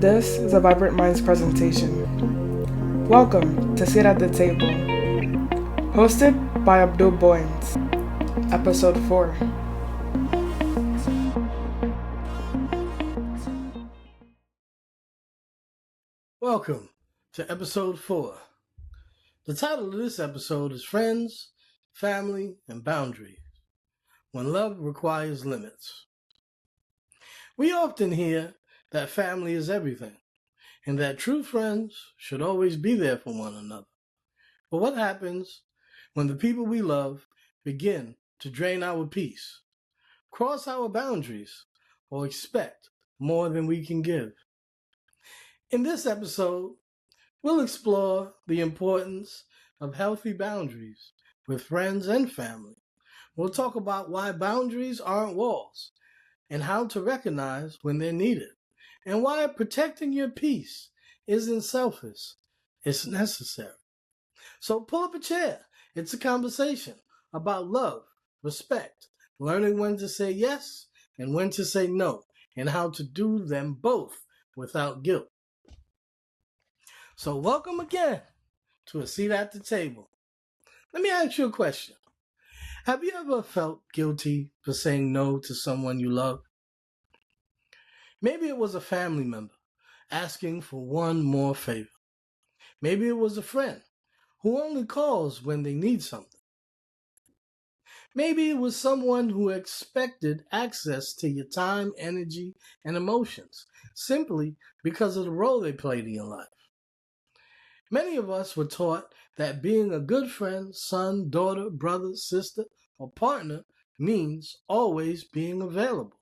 This is a Vibrant Minds presentation. Welcome to Sit at the Table, hosted by Abdul, Episode 4. Welcome to Episode 4. The title of this episode is Friends, Family, and Boundaries, When Love Requires Limits. We often hear that family is everything, and that true friends should always be there for one another. But what happens when the people we love begin to drain our peace, cross our boundaries, or expect more than we can give? In this episode, we'll explore the importance of healthy boundaries with friends and family. We'll talk about why boundaries aren't walls and how to recognize when they're needed, and why protecting your peace isn't selfish, it's necessary. So pull up a chair. It's a conversation about love, respect, learning when to say yes and when to say no, and how to do them both without guilt. So welcome again to a seat at the table. Let me ask you a question. Have you ever felt guilty for saying no to someone you love? Maybe it was a family member asking for one more favor. Maybe it was a friend who only calls when they need something. Maybe it was someone who expected access to your time, energy, and emotions simply because of the role they played in your life. Many of us were taught that being a good friend, son, daughter, brother, sister, or partner means always being available.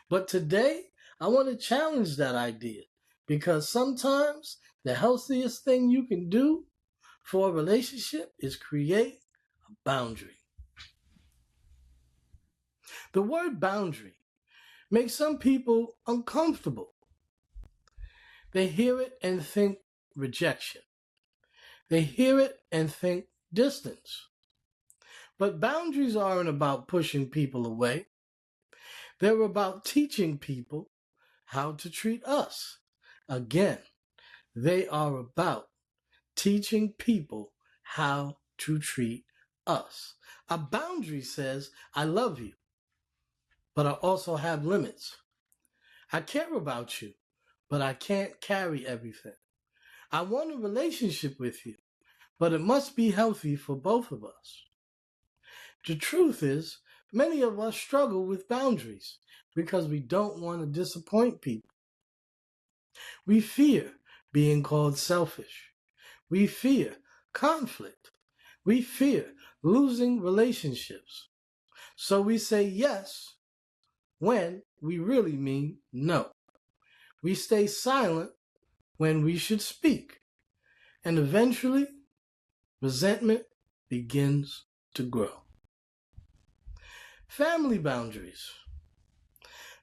But today, I want to challenge that idea, because sometimes the healthiest thing you can do for a relationship is create a boundary. The word boundary makes some people uncomfortable. They hear it and think rejection. They hear it and think distance. But boundaries aren't about pushing people away. They're about teaching people how to treat us. Again, they are about teaching people how to treat us. A boundary says, I love you, but I also have limits. I care about you, but I can't carry everything. I want a relationship with you, but it must be healthy for both of us. The truth is, many of us struggle with boundaries because we don't want to disappoint people. We fear being called selfish. We fear conflict. We fear losing relationships. So we say yes when we really mean no. We stay silent when we should speak. And eventually, resentment begins to grow. Family boundaries.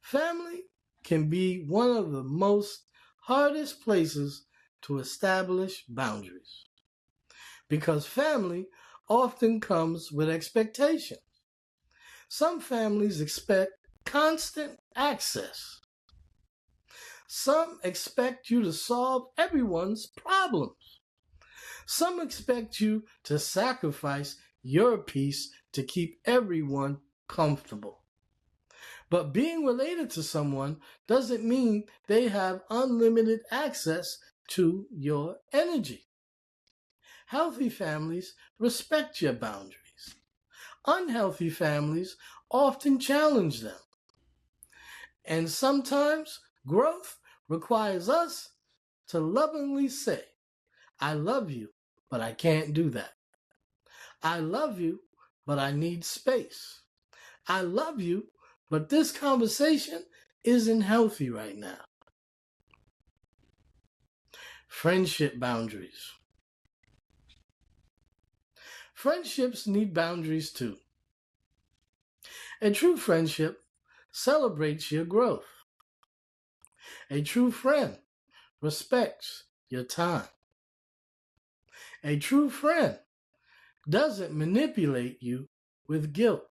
Family can be one of the most hardest places to establish boundaries, because family often comes with expectations. Some families expect constant access. Some expect you to solve everyone's problems. Some expect you to sacrifice your peace to keep everyone comfortable. But being related to someone doesn't mean they have unlimited access to your energy. Healthy families respect your boundaries. Unhealthy families often challenge them. And sometimes growth requires us to lovingly say, I love you, but I can't do that. I love you, but I need space. I love you, but this conversation isn't healthy right now. Friendship boundaries. Friendships need boundaries too. A true friendship celebrates your growth. A true friend respects your time. A true friend doesn't manipulate you with guilt.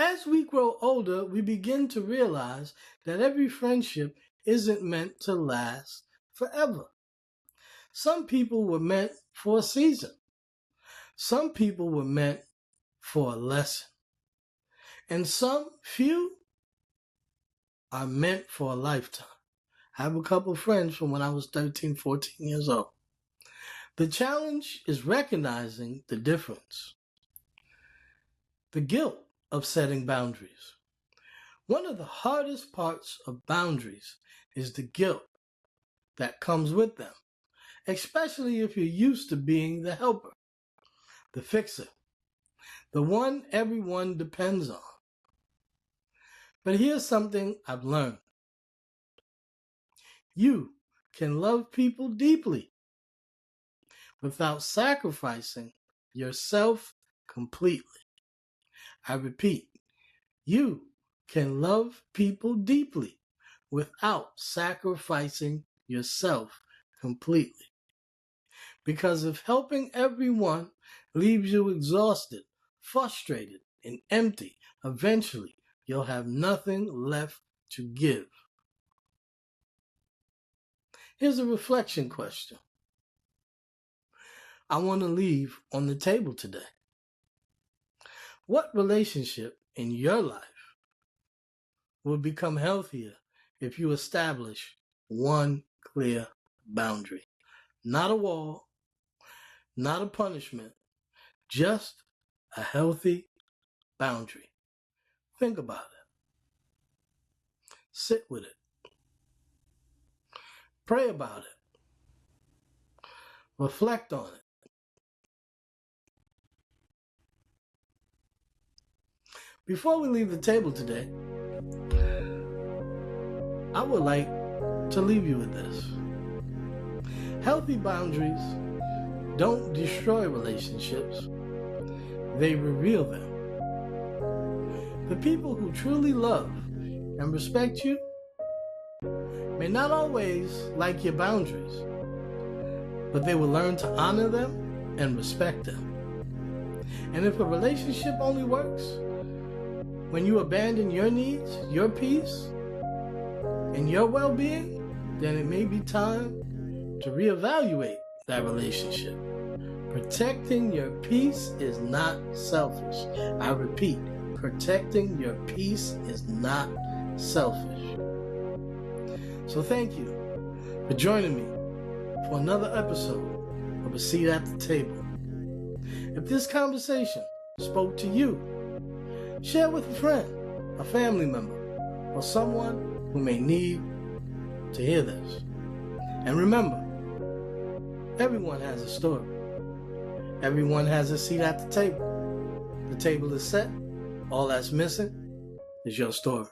As we grow older, we begin to realize that every friendship isn't meant to last forever. Some people were meant for a season. Some people were meant for a lesson. And some few are meant for a lifetime. I have a couple friends from when I was 13, 14 years old. The challenge is recognizing the difference. The guilt of setting boundaries. One of the hardest parts of boundaries is the guilt that comes with them, especially if you're used to being the helper, the fixer, the one everyone depends on. But here's something I've learned. You can love people deeply without sacrificing yourself completely. I repeat, you can love people deeply without sacrificing yourself completely. Because if helping everyone leaves you exhausted, frustrated, and empty, eventually you'll have nothing left to give. Here's a reflection question I want to leave on the table today. What relationship in your life will become healthier if you establish one clear boundary? Not a wall, not a punishment, just a healthy boundary. Think about it. Sit with it. Pray about it. Reflect on it. Before we leave the table today, I would like to leave you with this. Healthy boundaries don't destroy relationships, they reveal them. The people who truly love and respect you may not always like your boundaries, but they will learn to honor them and respect them. And if a relationship only works when you abandon your needs, your peace, and your well-being, then it may be time to reevaluate that relationship. Protecting your peace is not selfish. I repeat, protecting your peace is not selfish. So thank you for joining me for another episode of A Seat at the Table. If this conversation spoke to you, share with a friend, a family member, or someone who may need to hear this. And remember, everyone has a story. Everyone has a seat at the table. The table is set. All that's missing is your story.